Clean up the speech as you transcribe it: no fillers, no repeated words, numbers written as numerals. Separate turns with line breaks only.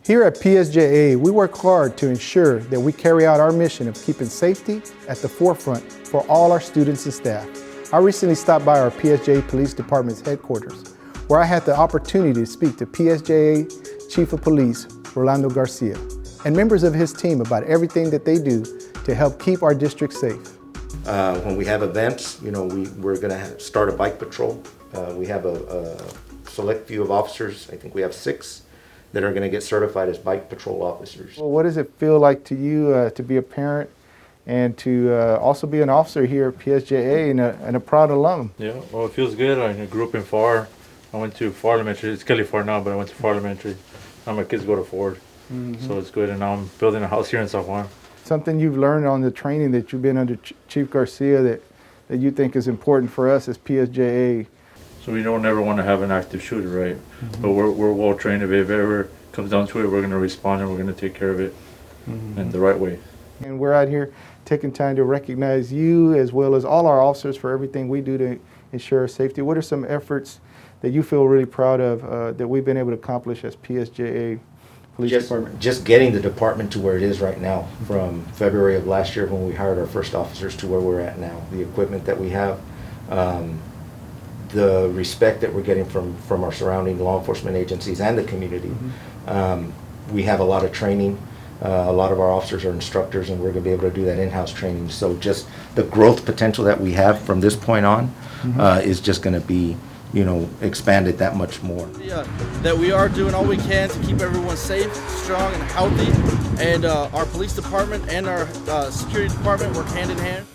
Here at PSJA, we work hard to ensure that we carry out our mission of keeping safety at the forefront for all our students and staff. I recently stopped by our PSJA Police Department's headquarters, where I had the opportunity to speak to PSJA Chief of Police, Rolando Garcia, and members of his team about everything that they do to help keep our district safe.
When we have events, we're going to start a bike patrol. We have a select few of officers. I think we have 6 that are going to get certified as bike patrol officers.
Well, what does it feel like to you to be a parent and to also be an officer here at PSJA and a proud alum?
Yeah, well, it feels good. I grew up in Far. I went to Far Elementary. It's Kelly Far now, but I went to Far Elementary. Now my kids go to Ford, so it's good. And now I'm building a house here in San Juan.
Something you've learned on the training that you've been under Chief Garcia that you think is important for us as PSJA?
So we don't ever want to have an active shooter, right? But we're well trained. If it ever comes down to it, we're going to respond and we're going to take care of it in the right way.
And we're out here taking time to recognize you as well as all our officers for everything we do to ensure safety. What are some efforts that you feel really proud of that we've been able to accomplish as PSJA Police Department?
Just getting the department to where it is right now, from February of last year when we hired our first officers to where we're at now. The equipment that we have, the respect that we're getting from our surrounding law enforcement agencies and the community. We have a lot of training. A lot of our officers are instructors, and we're going to be able to do that in-house training. So just the growth potential that we have from this point on is just going to be, expanded that much more.
Yeah, that we are doing all we can to keep everyone safe, strong, and healthy. And our police department and our security department work hand in hand.